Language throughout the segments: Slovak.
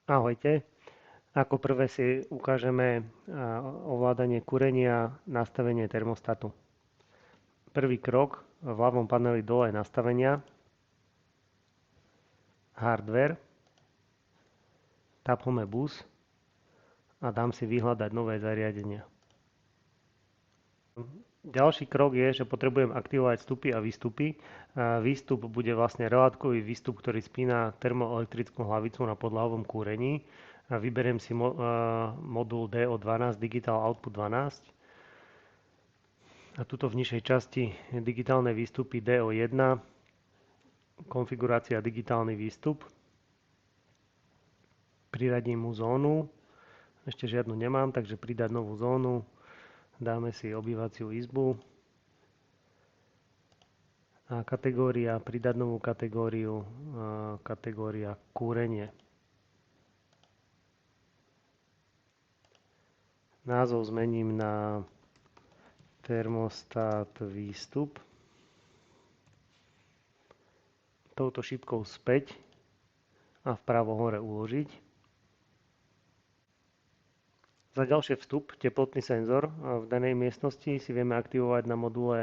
Ahojte. Ako prvé si ukážeme ovládanie kúrenia, nastavenie termostatu. Prvý krok v ľavom paneli dole nastavenia, hardware, tapneme bus a dám si vyhľadať nové zariadenia. Ďalší krok je, že potrebujem aktivovať vstupy a výstupy. Výstup bude vlastne relátkový výstup, ktorý spína termoelektrickú hlavicu na podlahovom kúrení. Vyberiem si modul DO12, Digital Output 12. A tuto v nižšej časti digitálne výstupy DO1, konfigurácia digitálny výstup. Priradím mu zónu, ešte žiadnu nemám, takže pridať novú zónu. Dáme si obývaciu izbu. A kategória, pridať novú kategóriu, kategória kúrenie. Názov zmením na termostat výstup. Touto šipkou späť a vpravo hore uložiť. Za ďalšie vstup, teplotný senzor. V danej miestnosti si vieme aktivovať na module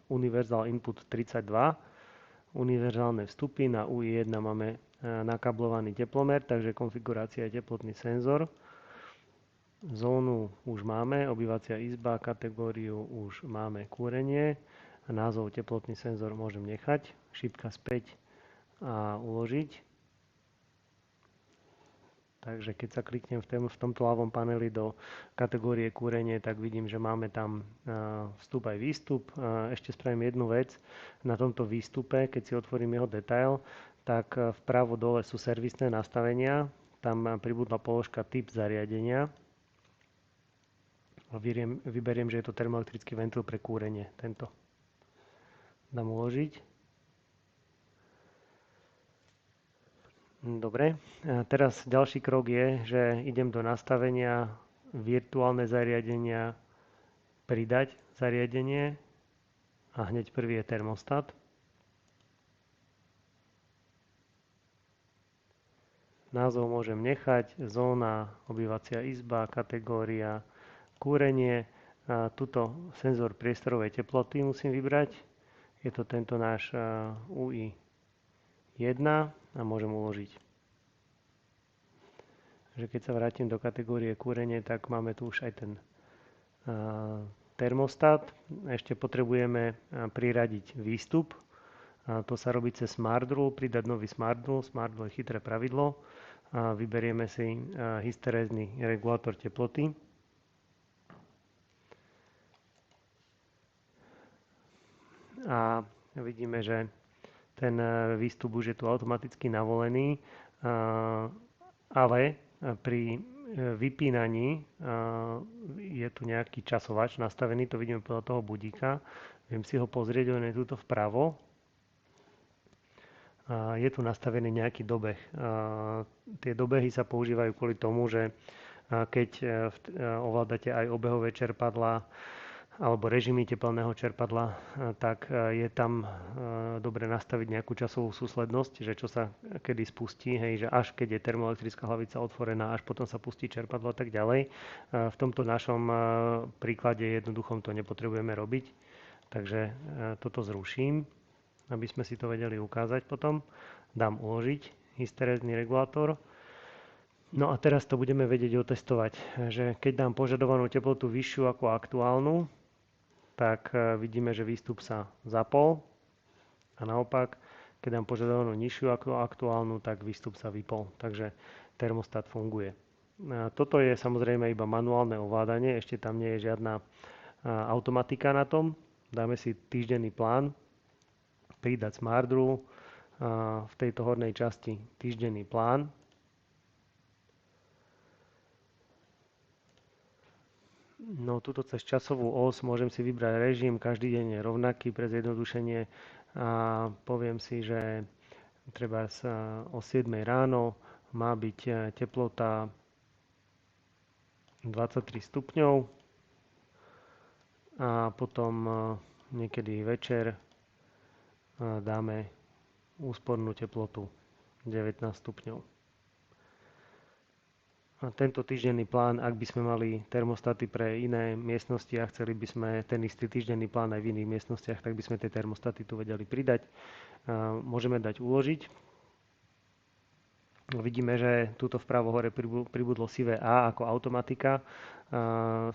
Universal Input 32. Univerzálne vstupy. Na UI1 máme nakablovaný teplomer, takže konfigurácia je teplotný senzor. Zónu už máme, obývacia izba, kategóriu už máme kúrenie. A názov teplotný senzor môžem nechať. Šipka späť a uložiť. Takže keď sa kliknem v tomto ľavom paneli do kategórie kúrenie, tak vidím, že máme tam vstup aj výstup. Ešte spravím jednu vec. Na tomto výstupe, keď si otvorím jeho detail, tak vpravo dole sú servisné nastavenia. Tam pribudla položka typ zariadenia. Vyberiem, že je to termoelektrický ventil pre kúrenie. Tento. Dám uložiť. Dobre, a teraz ďalší krok je, že idem do nastavenia virtuálne zariadenia, pridať zariadenie a hneď prvý je termostat. Názov môžem nechať, zóna, obývacia izba, kategória, kúrenie. A tuto senzor priestorovej teploty musím vybrať. Je to tento náš UI 1 a môžem uložiť. Takže keď sa vrátim do kategórie kúrenie, tak máme tu už aj ten termostat. Ešte potrebujeme priradiť výstup. To sa robí cez Smart Rule, pridať nový Smart Rule. Smart Rule je chytré pravidlo. Vyberieme si hysterézny regulátor teploty. A vidíme, že ten výstup už je tu automaticky navolený, ale pri vypínaní je tu nejaký časovač nastavený, to vidíme podľa toho budíka. Viem si ho pozrieť, on je tuto vpravo. Je tu nastavený nejaký dobeh. Tie dobehy sa používajú kvôli tomu, že keď ovládate aj obehové čerpadlá, alebo režimy tepelného čerpadla, tak je tam dobre nastaviť nejakú časovú súslednosť, že čo sa kedy spustí, hej, že až keď je termoelektrická hlavica otvorená, až potom sa pustí čerpadlo a tak ďalej. V tomto našom príklade jednoduchom to nepotrebujeme robiť, takže toto zruším, aby sme si to vedeli ukázať potom. Dám uložiť hysterézny regulátor. No a teraz to budeme vedieť otestovať, že keď dám požadovanú teplotu vyššiu ako aktuálnu, tak vidíme, že výstup sa zapol a naopak, keď dám požadovanú nižšiu ako aktuálnu, tak výstup sa vypol. Takže termostat funguje. Toto je samozrejme iba manuálne ovládanie, ešte tam nie je žiadna automatika na tom. Dáme si týždenný plán, pridať Smart Rule, v tejto hornej časti týždenný plán. No tuto cez časovú os môžem si vybrať režim, každý deň je rovnaký pre zjednodušenie a poviem si, že treba o 7 ráno má byť teplota 23 stupňov a potom niekedy večer dáme úspornú teplotu 19 stupňov. tento týždenný plán, ak by sme mali termostaty pre iné miestnosti a chceli by sme ten istý týždenný plán aj v iných miestnostiach, tak by sme tie termostaty tu vedeli pridať. Môžeme dať uložiť. Vidíme, že tuto vpravo hore pribudlo sivé A ako automatika.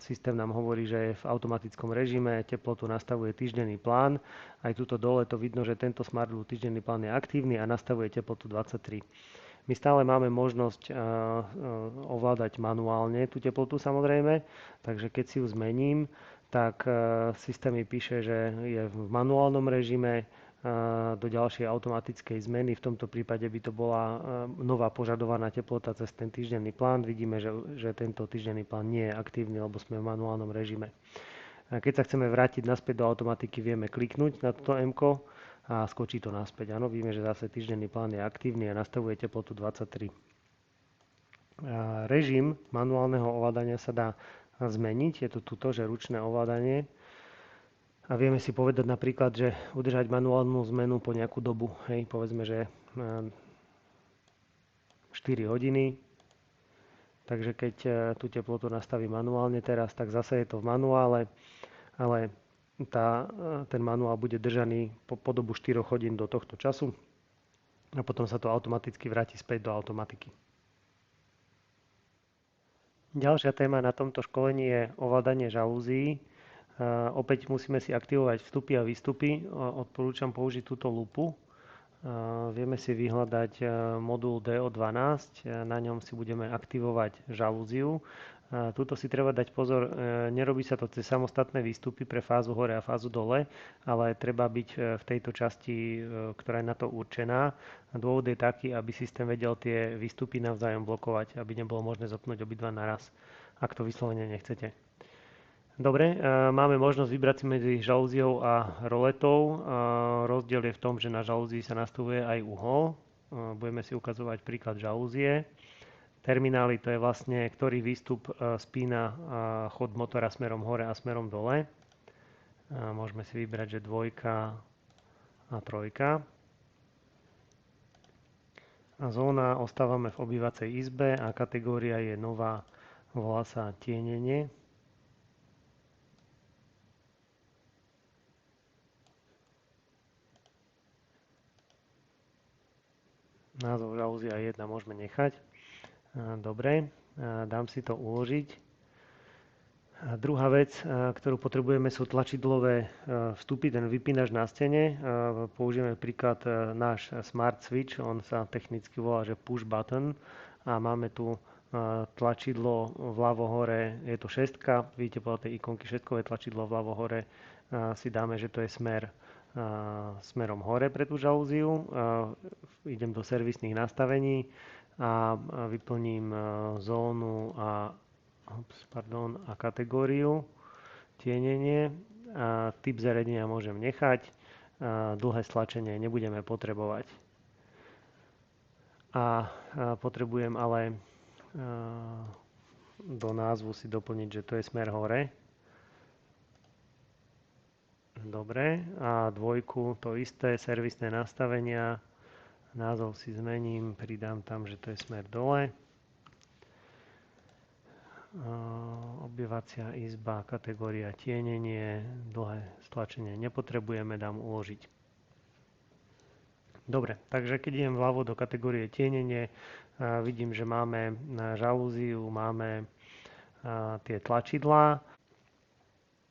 Systém nám hovorí, že je v automatickom režime, teplotu nastavuje týždenný plán. Aj tuto dole to vidno, že tento SmartBlue týždenný plán je aktívny a nastavuje teplotu 23. My stále máme možnosť ovládať manuálne tú teplotu samozrejme, takže keď si ju zmením, tak systém mi píše, že je v manuálnom režime do ďalšej automatickej zmeny. V tomto prípade by to bola nová požadovaná teplota cez ten týždenný plán. Vidíme, že tento týždenný plán nie je aktívny, lebo sme v manuálnom režime. Keď sa chceme vrátiť naspäť do automatiky, vieme kliknúť na toto M-ko a skočí to naspäť. Áno, vidíme, že zase týždenný plán je aktívny a nastavuje teplotu 23. Režim manuálneho ovládania sa dá zmeniť. Je to tuto, že ručné ovládanie. A vieme si povedať napríklad, že udržať manuálnu zmenu po nejakú dobu. Hej, povedzme, že 4 hodiny. Takže keď tú teplotu nastavím manuálne teraz, tak zase je to v manuále, ale ten manuál bude držaný po dobu 4 hodín do tohto času a potom sa to automaticky vráti späť do automatiky. Ďalšia téma na tomto školení je ovládanie žalúzií. Opäť musíme si aktivovať vstupy a výstupy. Odporúčam použiť túto lupu. Vieme si vyhľadať modul DO12, na ňom si budeme aktivovať žalúziu. Tuto si treba dať pozor, nerobí sa to cez samostatné výstupy pre fázu hore a fázu dole, ale treba byť v tejto časti, ktorá je na to určená. Dôvod je taký, aby systém vedel tie výstupy navzájom blokovať, aby nebolo možné zapnúť obidva naraz, ak to vyslovene nechcete. Dobre, máme možnosť vybrať si medzi žalúziou a roletou. Rozdiel je v tom, že na žalúzii sa nastavuje aj uhol. Budeme si ukazovať príklad žalúzie. Terminály to je vlastne, ktorý výstup spína chod motora smerom hore a smerom dole. Môžeme si vybrať, že 2 a 3. A zóna ostávame v obývacej izbe a kategória je nová, volá sa tienenie. Názov žalúzia 1 môžeme nechať. Dobre, dám si to uložiť. Druhá vec, ktorú potrebujeme, sú tlačidlové vstupy, ten vypínač na stene. Použijeme príklad náš Smart Switch, on sa technicky volá, že push button a máme tu tlačidlo vľavo hore, je to 6, vidíte podľa tej ikonky šestkové tlačidlo vľavo hore, si dáme, že to je smerom hore pre tú žalúziu. Idem do servisných nastavení a vyplním zónu a kategóriu tienenie. Typ zariadenia môžem nechať. Dlhé stlačenie nebudeme potrebovať. A potrebujem ale do názvu si doplniť, že to je smer hore. Dobre, a 2 to isté, servisné nastavenia. Názov si zmením, pridám tam, že to je smer dole. Obývacia izba, kategória tienenie, dlhé stlačenie nepotrebujeme, dám uložiť. Dobre, takže keď idem vľavo do kategórie tienenie, vidím, že máme žalúziu, máme tie tlačidlá.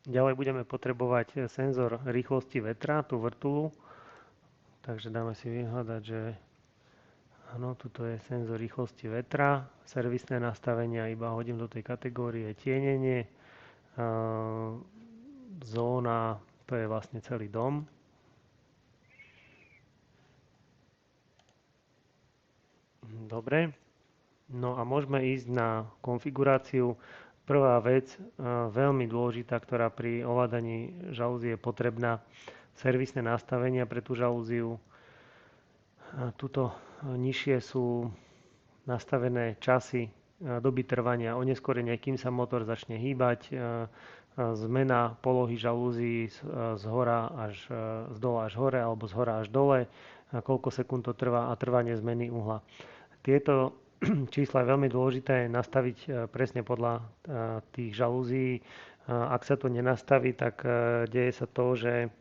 Ďalej budeme potrebovať senzor rýchlosti vetra, tú vrtulu. Takže dáme si vyhľadať, že áno, tuto je senzor rýchlosti vetra. Servisné nastavenia iba hodím do tej kategórie tienenie. Zóna, to je vlastne celý dom. Dobre. No a môžeme ísť na konfiguráciu. Prvá vec, veľmi dôležitá, ktorá pri ovládaní žalúzie je potrebná, servisné nastavenia pre tú žalúziu. Tuto nižšie sú nastavené časy, doby trvania, oneskorenie, kým sa motor začne hýbať, zmena polohy žalúzií z dola až hore alebo z hora až dole, koľko sekúnd to trvá a trvanie zmeny uhla. Tieto čísla je veľmi dôležité nastaviť presne podľa tých žalúzií. Ak sa to nenastaví, tak deje sa to, že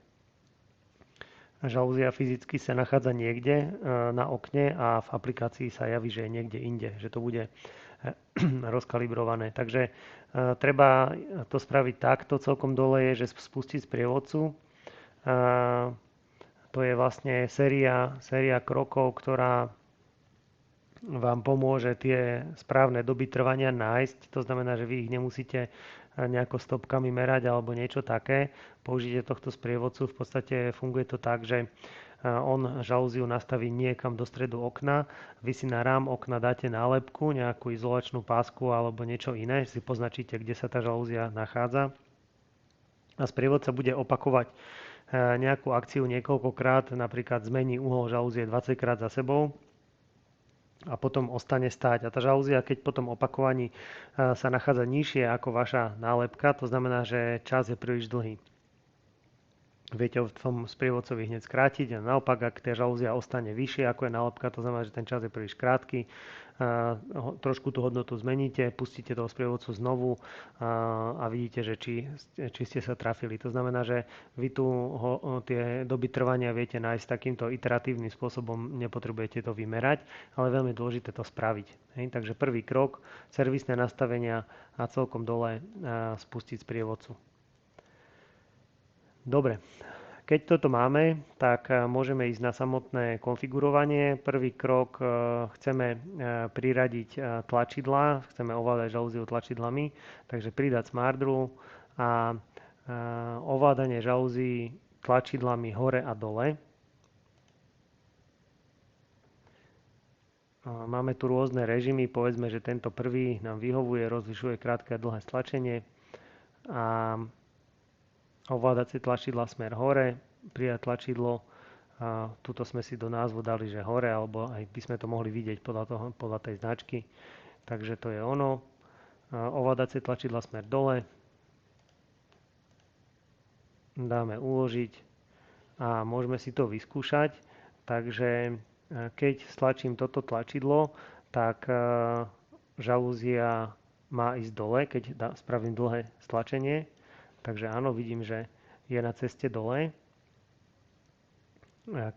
žalúzia fyzicky sa nachádza niekde na okne a v aplikácii sa javí, že je niekde inde, že to bude rozkalibrované. Takže treba to spraviť takto. Celkom dole je, že spustiť sprievodcu. To je vlastne séria krokov, ktorá vám pomôže tie správne doby trvania nájsť. To znamená, že vy ich nemusíte nejako stopkami merať alebo niečo také. Použite tohto sprievodcu v podstate funguje to tak, že on žalúziu nastaví niekam do stredu okna, vy si na rám okna dáte nálepku, nejakú izolačnú pásku alebo niečo iné, si poznačíte, kde sa tá žalúzia nachádza a sprievodca bude opakovať nejakú akciu niekoľkokrát, napríklad zmení uhol žalúzie 20 krát za sebou a potom ostane stáť. A tá žalúzia, keď po tom opakovaní sa nachádza nižšie ako vaša nálepka, to znamená, že čas je príliš dlhý. Viete v tom sprievodcovi hneď skrátiť a naopak, ak tá žalúzia ostane vyššie ako je nálepka, to znamená, že ten čas je príliš krátky, trošku tú hodnotu zmeníte, pustíte toho sprievodcu znovu a vidíte, že či ste sa trafili. To znamená, že vy tu tie doby trvania viete nájsť takýmto iteratívnym spôsobom, nepotrebujete to vymerať, ale veľmi dôležité to spraviť. Takže prvý krok, servisné nastavenia a celkom dole spustiť sprievodcu. Dobre, keď toto máme, tak môžeme ísť na samotné konfigurovanie. Prvý krok chceme priradiť tlačidlá, chceme ovládať žalúziu tlačidlami, takže pridať smart rule a ovládanie žalúzií tlačidlami hore a dole. Máme tu rôzne režimy, povedzme, že tento prvý nám vyhovuje, rozlišuje krátke a dlhé stlačenie a ovládacie tlačidla smer hore, prijať tlačidlo, tuto sme si do názvu dali, že hore, alebo aj by sme to mohli vidieť podľa tej značky, takže to je ono. Ovládacie tlačidla smer dole, dáme uložiť a môžeme si to vyskúšať, takže keď stlačím toto tlačidlo, tak žalúzia má ísť dole, keď spravím dlhé stlačenie. Takže áno, vidím, že je na ceste dole.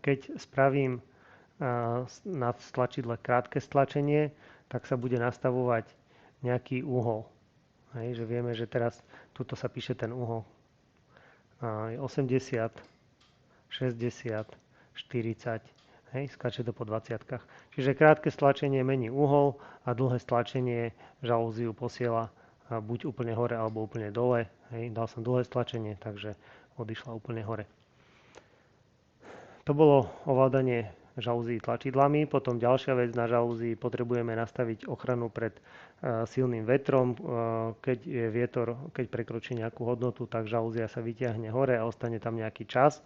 Keď spravím na tlačidle krátke stlačenie, tak sa bude nastavovať nejaký uhol. Že vieme, že teraz tuto sa píše ten uhol. 80, 60, 40, skáče to po 20-kách. Čiže krátke stlačenie mení uhol a dlhé stlačenie žalúziu posiela buď úplne hore alebo úplne dole. Dal som dlhé stlačenie, takže odišla úplne hore. To bolo ovládanie žalúzií tlačidlami. Potom ďalšia vec, na žalúzii potrebujeme nastaviť ochranu pred silným vetrom. Keď je vietor, keď prekročí nejakú hodnotu, tak žalúzia sa vyťahne hore a ostane tam nejaký čas.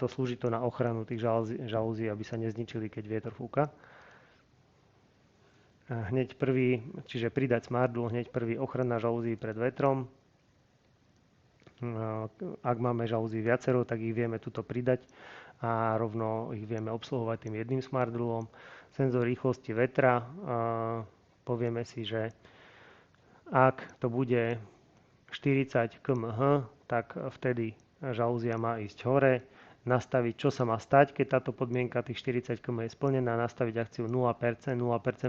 Slúži to na ochranu tých žalúzií, aby sa nezničili, keď vietor fúka. Hneď prvý, čiže pridať smart rule, hneď prvý ochrana žalúzií pred vetrom. Ak máme žalúzií viacero, tak ich vieme tuto pridať a rovno ich vieme obsluhovať tým jedným smart rulom. Senzor rýchlosti vetra, povieme si, že ak to bude 40 km/h, tak vtedy žalúzia má ísť hore. Nastaviť, čo sa má stať, keď táto podmienka tých 40 km je splnená, nastaviť akciu 0%. 0%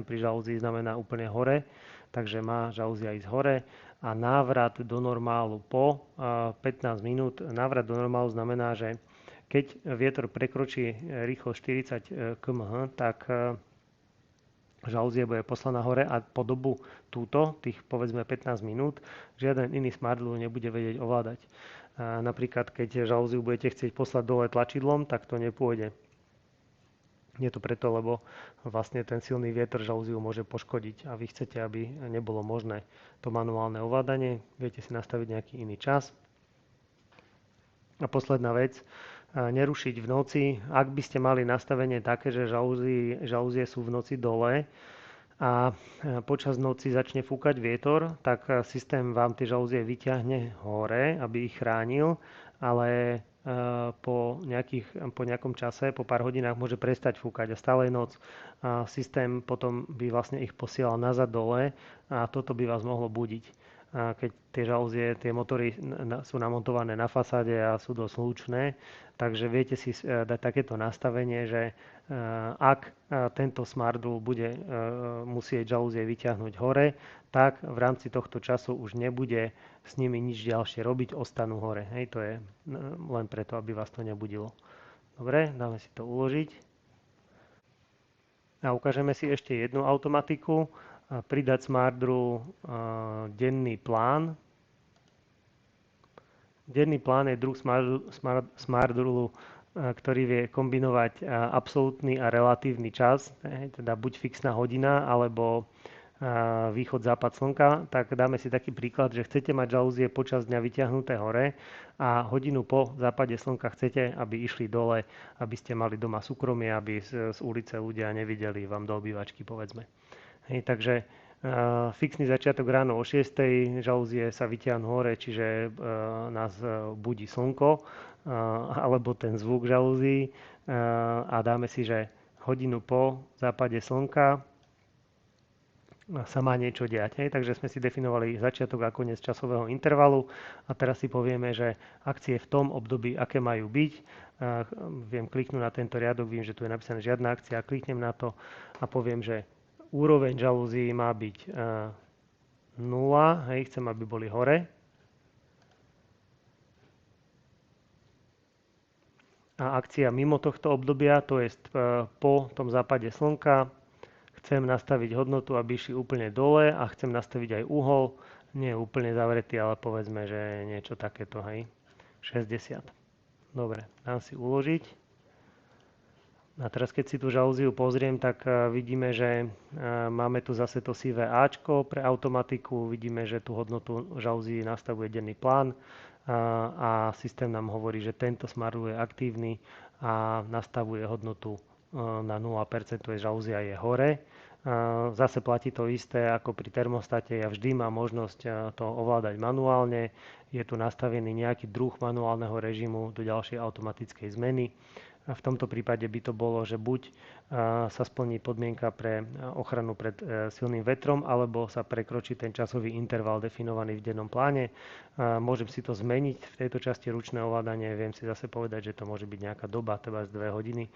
pri žalúzii znamená úplne hore, takže má žalúzia ísť hore a návrat do normálu po 15 minút. Návrat do normálu znamená, že keď vietor prekročí rýchlosť 40 km/h, tak žalúzia bude poslaná hore a po dobu tých povedzme 15 minút, žiaden iný smart rule nebude vedieť ovládať. Napríklad, keď žalúziu budete chcieť poslať dole tlačidlom, tak to nepôjde. Je to preto, lebo vlastne ten silný vietor žalúziu môže poškodiť a vy chcete, aby nebolo možné to manuálne ovládanie. Viete si nastaviť nejaký iný čas. A posledná vec, nerušiť v noci. Ak by ste mali nastavenie také, že žalúzie sú v noci dole a počas noci začne fúkať vietor, tak systém vám tie žalúzie vyťahne hore, aby ich chránil, ale po nejakom čase, po pár hodinách môže prestať fúkať a stále je noc. A systém potom by vlastne ich posielal nazad dole a toto by vás mohlo budiť. A keď tie žalúzie, tie motory sú namontované na fasáde a sú dosť hlučné, takže viete si dať takéto nastavenie, že ak tento smart rule bude musieť žalúzie vyťahnuť hore, tak v rámci tohto času už nebude s nimi nič ďalšie robiť, ostanú hore. Hej, to je len preto, aby vás to nebudilo. Dobre, dáme si to uložiť. A ukážeme si ešte jednu automatiku. Pridať smart rule denný plán. Denný plán je druh smart rule, ktorý vie kombinovať absolútny a relatívny čas, teda buď fixná hodina, alebo východ, západ slnka, tak dáme si taký príklad, že chcete mať žalúzie počas dňa vyťahnuté hore a hodinu po západe slnka chcete, aby išli dole, aby ste mali doma súkromie, aby z ulice ľudia nevideli vám do obývačky, povedzme. Hej, takže fixný začiatok ráno o 6. žalúzie sa vyťahnú hore, čiže nás budí slnko alebo ten zvuk žalúzií a dáme si, že hodinu po západe slnka sa má niečo diať. Hej? Takže sme si definovali začiatok a koniec časového intervalu a teraz si povieme, že akcie v tom období, aké majú byť. Viem kliknúť na tento riadok, viem, že tu je napísané žiadna akcia, kliknem na to a poviem, že úroveň žalúzií má byť 0, hej, chcem, aby boli hore. A akcia mimo tohto obdobia, to je po tom západe slnka, chcem nastaviť hodnotu, aby išli úplne dole a chcem nastaviť aj uhol, nie je úplne zavretý, ale povedzme, že niečo takéto, hej, 60. Dobre, dám si uložiť. A teraz keď si tú žalúziu pozriem, tak vidíme, že máme tu zase to sivé Ačko pre automatiku, vidíme, že tú hodnotu žalúzií nastavuje denný plán a systém nám hovorí, že tento smart rule je aktívny a nastavuje hodnotu na 0%, to je žalúzia je hore. Zase platí to isté ako pri termostate, ja vždy mám možnosť to ovládať manuálne, je tu nastavený nejaký druh manuálneho režimu do ďalšej automatickej zmeny. V tomto prípade by to bolo, že buď sa splní podmienka pre ochranu pred silným vetrom, alebo sa prekročí ten časový interval definovaný v dennom pláne. Môžem si to zmeniť v tejto časti ručné ovládanie, viem si zase povedať, že to môže byť nejaká doba, teda 2 hodiny.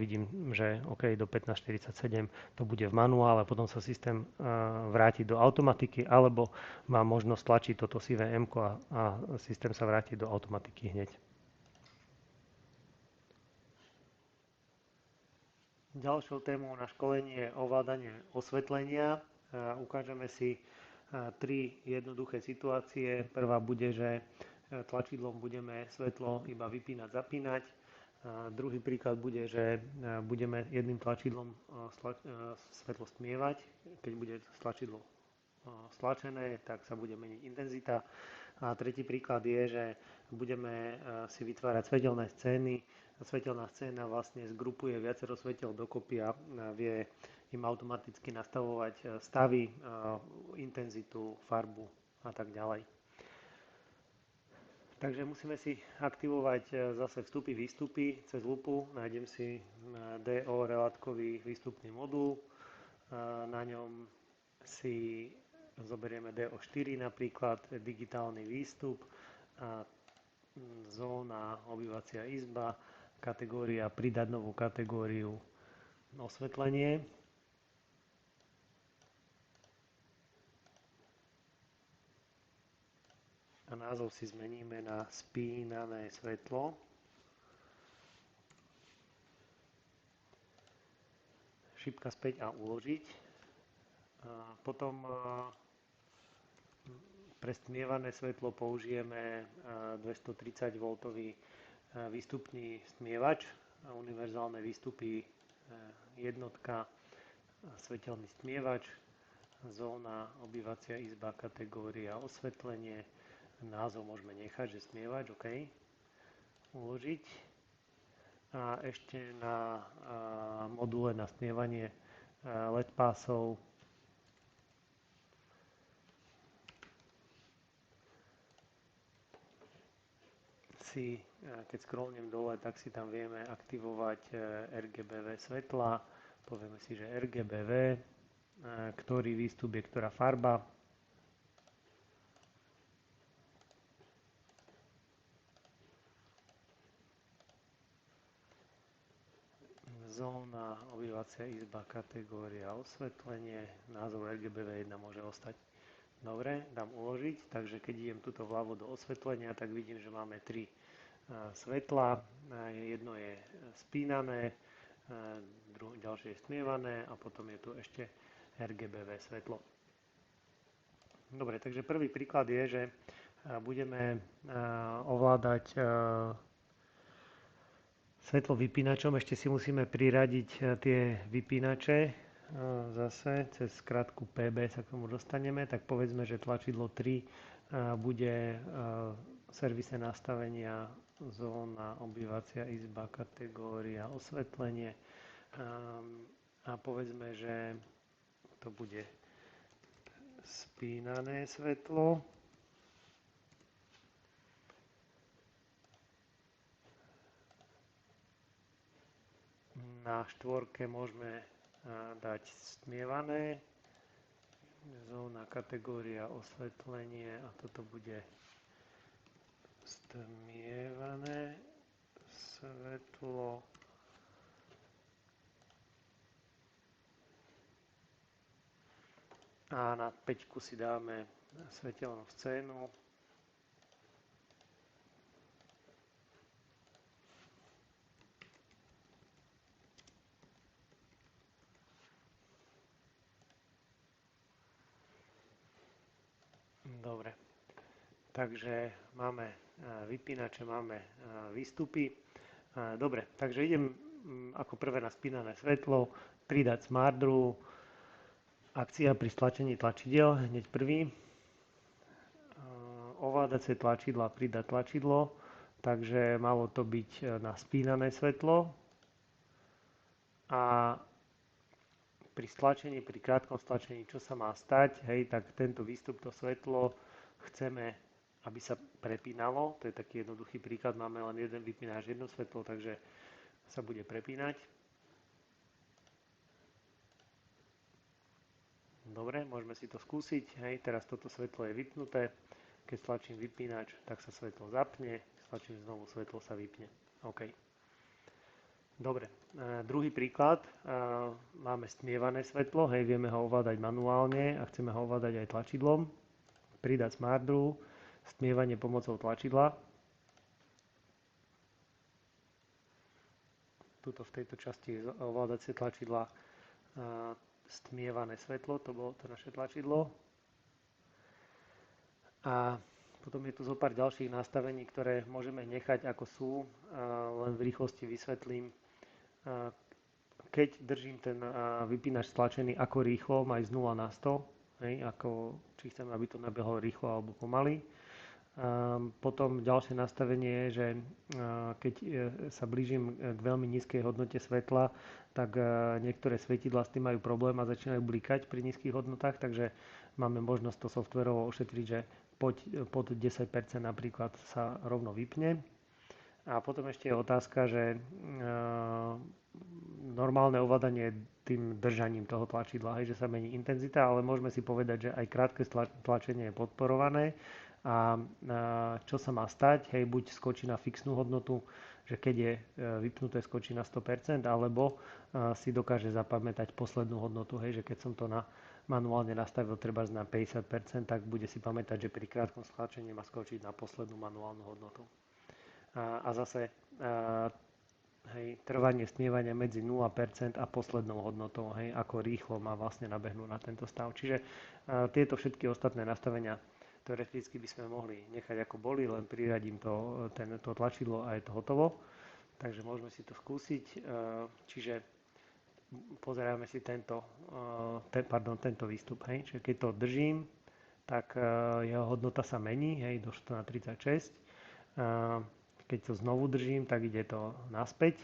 Vidím, že OK, do 15:47 to bude v manuále, potom sa systém vráti do automatiky, alebo má možnosť tlačiť toto sivé M a systém sa vráti do automatiky hneď. Ďalšou témou na školení je ovládanie osvetlenia. Ukážeme si 3 jednoduché situácie. Prvá bude, že tlačidlom budeme svetlo iba vypínať, zapínať. Druhý príklad bude, že budeme jedným tlačidlom svetlo stmievať. Keď bude tlačidlo stlačené, tak sa bude meniť intenzita. A tretí príklad je, že budeme si vytvárať svetelné scény. Svetelná scéna vlastne zgrupuje viacero svetel dokopy a vie im automaticky nastavovať stavy, intenzitu, farbu a tak ďalej. Takže musíme si aktivovať zase vstupy, výstupy cez lupu. Nájdem si DO relátkový výstupný modul. Na ňom si zoberieme DO4 napríklad, digitálny výstup, zóna, obývacia izba, kategória, pridať novú kategóriu osvetlenie. A názov si zmeníme na spínané svetlo. Šipka späť a uložiť. Potom pre stmievané svetlo použijeme 230 V výstupný stmievač, univerzálne výstupy, jednotka, svetelný stmievač, zóna, obývacia izba, kategória, osvetlenie, názov môžeme nechať, že stmievač, OK, uložiť. A ešte na module na stmievanie LED pásov si keď scrollnem dole, tak si tam vieme aktivovať RGBV svetla. Povieme si, že RGBV, ktorý výstup je ktorá farba. Zóna, obývacia izba, kategória, osvetlenie, názov RGBV 1 môže ostať. Dobre, dám uložiť, takže keď idem tuto vľavo do osvetlenia, tak vidím, že máme tri svetla. Jedno je spínané, ďalšie je stmievané a potom je tu ešte RGBV svetlo. Dobre, takže prvý príklad je, že budeme ovládať svetlo vypínačom. Ešte si musíme priradiť tie vypínače. Zase cez skratku PB sa k tomu dostaneme. Tak povedzme, že tlačidlo 3 bude servisné nastavenia, zóna, obývacia izba, kategória, osvetlenie. A povedzme, že to bude spínané svetlo. Na štvorke môžeme dať stmievané, zóna, kategória, osvetlenie a toto bude stmievané svetlo. A na 5 si dáme svetelnú scénu. Dobre, takže máme vypínače, máme výstupy. Dobre, takže idem ako prvé na spínané svetlo, pridať Smart Draw, akcia pri stlačení tlačidiel, hneď prvý. Ovládacie tlačidla, pridať tlačidlo, takže malo to byť na spínané svetlo. A pri stlačení, pri krátkom stlačení, čo sa má stať, hej, tak tento výstup, to svetlo, chceme, aby sa prepínalo. To je taký jednoduchý príklad, máme len jeden vypínač, jedno svetlo, takže sa bude prepínať. Dobre, môžeme si to skúsiť, hej, teraz toto svetlo je vypnuté. Keď stlačím vypínač, tak sa svetlo zapne, stlačím znovu, svetlo sa vypne. OK. Dobre, druhý príklad, máme stmievané svetlo, hej, vieme ho ovládať manuálne a chceme ho ovládať aj tlačidlom. Pridať Smart Draw, stmievanie pomocou tlačidla. Tuto v tejto časti ovládacie tlačidla stmievané svetlo, to bolo to naše tlačidlo. A potom je tu zo pár ďalších nastavení, ktoré môžeme nechať ako sú, len v rýchlosti vysvetlím. Keď držím ten vypínač stlačený, ako rýchlo má ísť z 0 na 100, hej, ako, či chcem, aby to nabehlo rýchlo alebo pomaly. Potom ďalšie nastavenie je, že keď sa blížim k veľmi nízkej hodnote svetla, tak niektoré svetidlá s tým majú problém a začínajú blikať pri nízkych hodnotách, takže máme možnosť to softverovo ošetriť, že pod 10% napríklad sa rovno vypne. A potom ešte je otázka, že normálne ovládanie tým držaním toho tlačidla, hej, že sa mení intenzita, ale môžeme si povedať, že aj krátke tlačenie je podporované a čo sa má stať, hej, buď skočí na fixnú hodnotu, že keď je vypnuté, skočí na 100%, alebo si dokáže zapamätať poslednú hodnotu, hej, že keď som to manuálne nastavil treba na 50%, tak bude si pamätať, že pri krátkom stlačení má skočiť na poslednú manuálnu hodnotu. A zase hej, trvanie stmievania medzi 0% a poslednou hodnotou, hej, ako rýchlo má vlastne nabehnúť na tento stav. Čiže tieto všetky ostatné nastavenia teoreticky by sme mohli nechať ako boli, len priradím to tlačidlo a je to hotovo. Takže môžeme si to skúsiť. Čiže pozeráme si tento výstup. Hej. Čiže keď to držím, tak jeho hodnota sa mení, hej, došlo to na 36. Keď to znovu držím, tak ide to naspäť.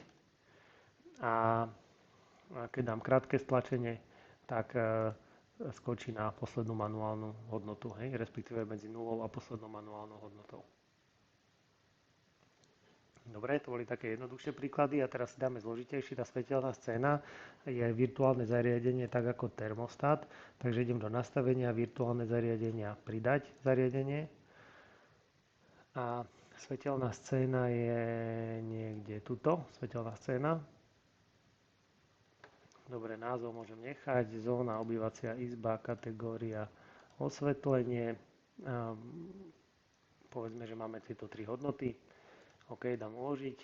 A keď dám krátke stlačenie, tak skočí na poslednú manuálnu hodnotu, hej, respektíve medzi nulou a poslednou manuálnou hodnotou. Dobre, to boli také jednoduchšie príklady a teraz si dáme zložitejšie. Tá svetelná scéna je virtuálne zariadenie tak ako termostat, takže idem do nastavenia virtuálne zariadenia, pridať zariadenie a svetelná scéna je niekde tuto, svetelná scéna. Dobre, názov môžem nechať, zóna, obývacia izba, kategória, osvetlenie. Povedzme, že máme tieto tri hodnoty. OK, dám uložiť.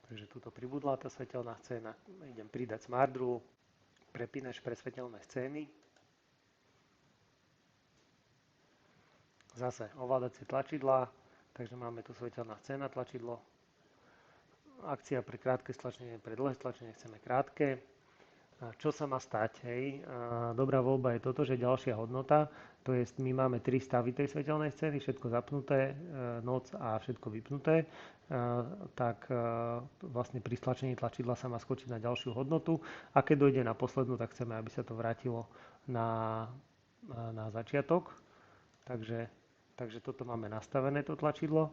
Takže tuto pribudla tá svetelná scéna. Idem pridať Smart Rule, prepínač pre svetelné scény. Zase ovládacie tlačidlá, takže máme tu svetelná scéna tlačidlo. Akcia pre krátke stlačenie, pre dlhé stlačenie chceme krátke. Čo sa má stať? Hej? Dobrá voľba je toto, že ďalšia hodnota, to je, my máme 3 stavy tej svetelnej scény, všetko zapnuté, noc a všetko vypnuté, tak vlastne pri stlačení tlačidla sa má skočiť na ďalšiu hodnotu a keď dojde na poslednú, tak chceme, aby sa to vrátilo na začiatok. Takže toto máme nastavené, to tlačidlo.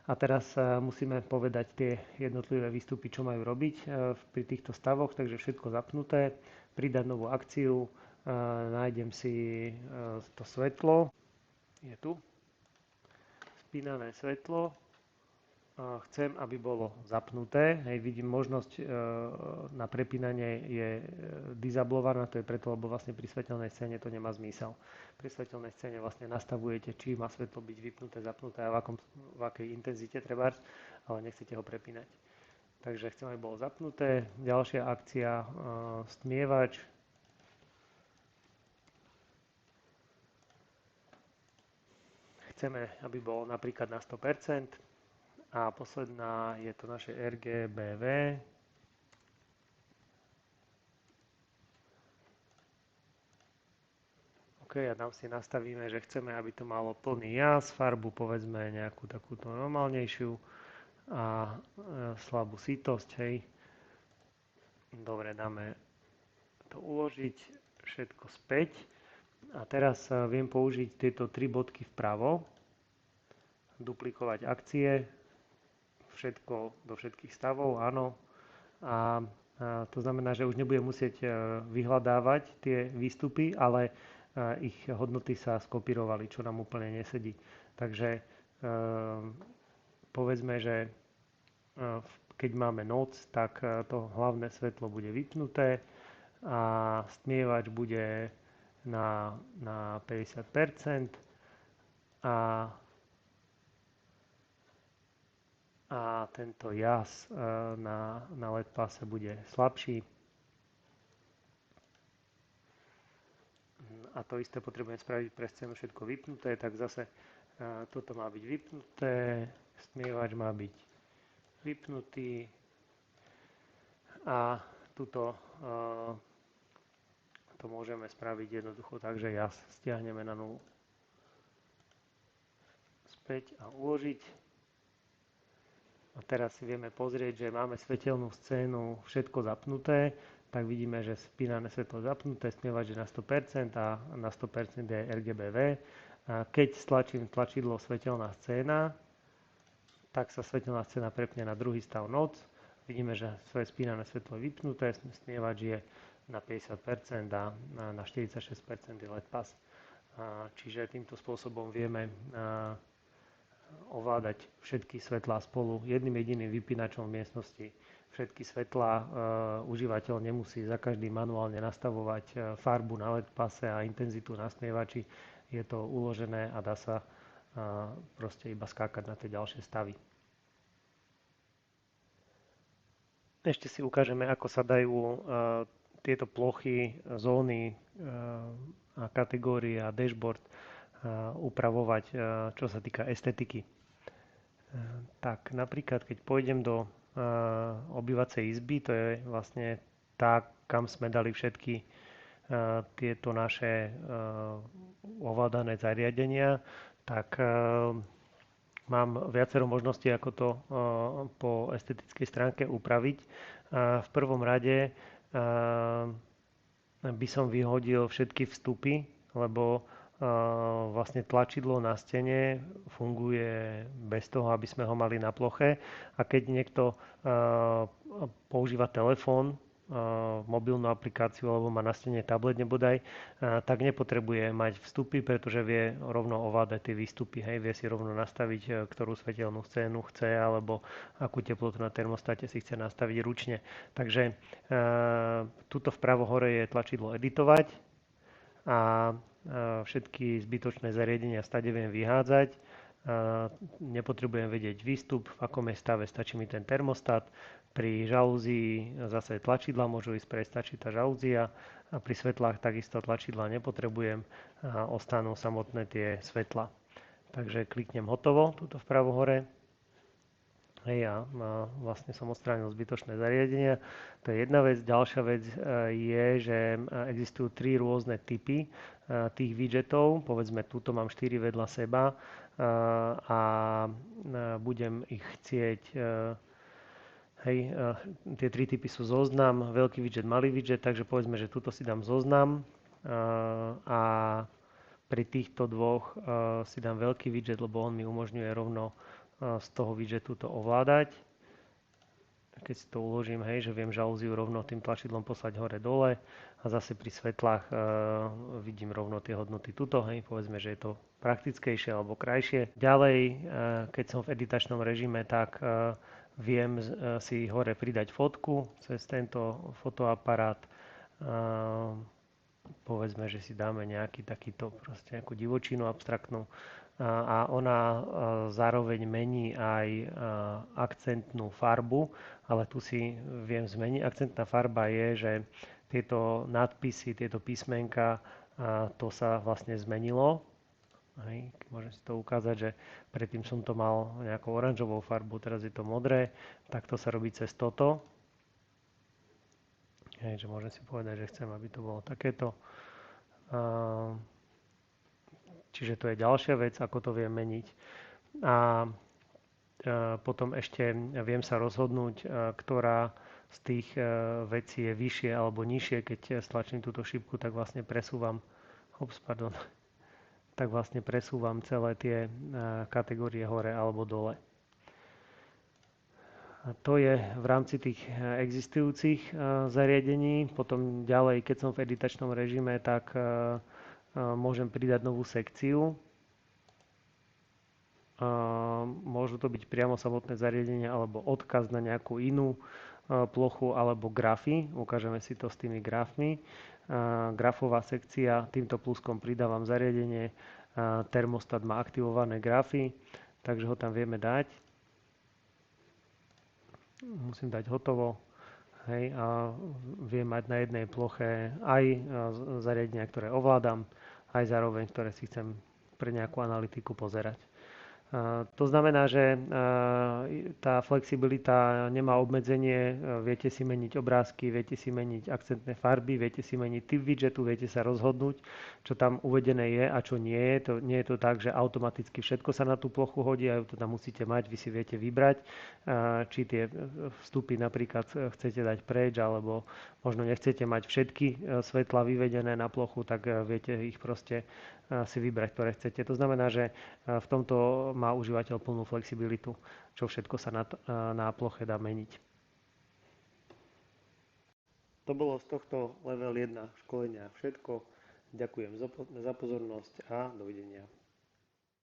A teraz musíme povedať tie jednotlivé výstupy, čo majú robiť pri týchto stavoch, takže všetko zapnuté, pridať novú akciu, nájdem si to svetlo, je tu, spínané svetlo, chcem, aby bolo zapnuté, hej, vidím možnosť na prepínanie je dizablovaná, to je preto, lebo vlastne pri svetelnej scéne to nemá zmysel. Pri svetelnej scéne vlastne nastavujete, či má svetlo byť vypnuté, zapnuté a v akej intenzite trebárs, ale nechcete ho prepínať. Takže chcem, aby bolo zapnuté. Ďalšia akcia, stmievač. Chceme, aby bol napríklad na 100%. A posledná je to naše RGBV. OK, a tam si nastavíme, že chceme, aby to malo plný jas, farbu povedzme nejakú takúto normálnejšiu a slabú sítosť, hej. Dobre, dáme to uložiť, všetko späť. A teraz viem použiť tieto 3 bodky vpravo, duplikovať akcie, všetko do všetkých stavov, áno. A to znamená, že už nebudem musieť vyhľadávať tie výstupy, ale ich hodnoty sa skopírovali, čo nám úplne nesedí. Takže povedzme, že keď máme noc, tak to hlavné svetlo bude vypnuté a stmievač bude na 50% a tento jas na LED pase bude slabší. A to isté potrebujem spraviť pre scénu všetko vypnuté, tak zase toto má byť vypnuté, stmievač má byť vypnutý a tuto to môžeme spraviť jednoducho tak, že jas stiahneme na 0 späť a uložiť. A teraz si vieme pozrieť, že máme svetelnú scénu, všetko zapnuté, tak vidíme, že spínané svetlo zapnuté, stmievač je na 100% a na 100% je RGBV. A keď stlačím tlačidlo svetelná scéna, tak sa svetelná scéna prepne na druhý stav noc. Vidíme, že svoje spínané svetlo je vypnuté, stmievač je na 50% a na 46% je LED pas. Čiže týmto spôsobom vieme ovládať všetky svetlá spolu jedným jediným vypínačom v miestnosti. Všetky svetlá užívateľ nemusí za každý manuálne nastavovať farbu na LED pase a intenzitu na stmievači. Je to uložené a dá sa proste iba skákať na tie ďalšie stavy. Ešte si ukážeme, ako sa dajú tieto plochy, zóny a kategórie a dashboard upravovať, čo sa týka estetiky. Tak napríklad, keď pôjdem do obývacej izby, to je vlastne tá, kam sme dali všetky tieto naše ovládané zariadenia, tak mám viacero možností, ako to po estetickej stránke upraviť. V prvom rade by som vyhodil všetky vstupy, lebo vlastne tlačidlo na stene funguje bez toho, aby sme ho mali na ploche. A keď niekto používa telefón, mobilnú aplikáciu alebo má na stene tablet nebodaj, tak nepotrebuje mať vstupy, pretože vie rovno ovládať tie výstupy. Hej, vie si rovno nastaviť, ktorú svetelnú scénu chce alebo akú teplotu na termostate si chce nastaviť ručne. Takže tuto vpravo hore je tlačidlo editovať a všetky zbytočné zariadenia stade viem vyhádzať. Nepotrebujem vedieť výstup, v akom je stave, stačí mi ten termostat. Pri žalúzii zase tlačidla môžu ísť preč, stačí tá žalúzia. A pri svetlách takisto tlačidla nepotrebujem, ostanú samotné tie svetla. Takže kliknem hotovo, tuto vpravo hore. Hej, a vlastne som odstránil zbytočné zariadenia. To je jedna vec. Ďalšia vec je, že existujú 3 rôzne typy tých widgetov. Povedzme, tuto mám 4 vedľa seba a budem ich chcieť. Hej, tie 3 typy sú zoznam, veľký widget, malý widget, takže povedzme, že tuto si dám zoznam a pri týchto dvoch si dám veľký widget, lebo on mi umožňuje rovno z toho widgetu to ovládať. Keď si to uložím, hej, že viem žalúziu rovno tým tlačidlom poslať hore-dole a zase pri svetlách vidím rovno tie hodnoty tuto, hej, povedzme, že je to praktickejšie alebo krajšie. Ďalej, keď som v editačnom režime, tak viem si hore pridať fotku cez tento fotoaparát. Povedzme, že si dáme nejaký takýto proste nejakú divočinu abstraktnú a ona zároveň mení aj akcentnú farbu, ale tu si viem zmeniť. Akcentná farba je, že tieto nadpisy, tieto písmenka, to sa vlastne zmenilo. Hej, môžem si to ukázať, že predtým som to mal nejakou oranžovou farbu, teraz je to modré, tak to sa robí cez toto. Hej, že môžem si povedať, že chcem, aby to bolo takéto. Čiže to je ďalšia vec, ako to viem meniť. A potom ešte viem sa rozhodnúť, ktorá z tých vecí je vyššie alebo nižšie. Keď stlačím túto šipku, tak vlastne presúvam tak vlastne presúvam celé tie kategórie hore alebo dole. A to je v rámci tých existujúcich zariadení. Potom ďalej, keď som v editačnom režime, tak môžem pridať novú sekciu. Môžu to byť priamo samotné zariadenia alebo odkaz na nejakú inú plochu alebo grafy. Ukážeme si to s tými grafmi. Grafová sekcia, týmto pluskom pridávam zariadenie. Termostat má aktivované grafy, takže ho tam vieme dať. Musím dať hotovo. Hej, a viem mať na jednej ploche aj zariadenia, ktoré ovládam, aj zároveň, ktoré si chcem pre nejakú analytiku pozerať. To znamená, že tá flexibilita nemá obmedzenie, viete si meniť obrázky, viete si meniť akcentné farby, viete si meniť typ widgetu, viete sa rozhodnúť, čo tam uvedené je a čo nie je. Nie je to tak, že automaticky všetko sa na tú plochu hodí a to tam musíte mať, vy si viete vybrať, či tie vstupy napríklad chcete dať preč, alebo možno nechcete mať všetky svetla vyvedené na plochu, tak viete ich proste si vybrať, ktoré chcete. To znamená, že v tomto má užívateľ plnú flexibilitu, čo všetko sa na ploche dá meniť. To bolo z tohto level 1 školenia všetko. Ďakujem za pozornosť a dovidenia.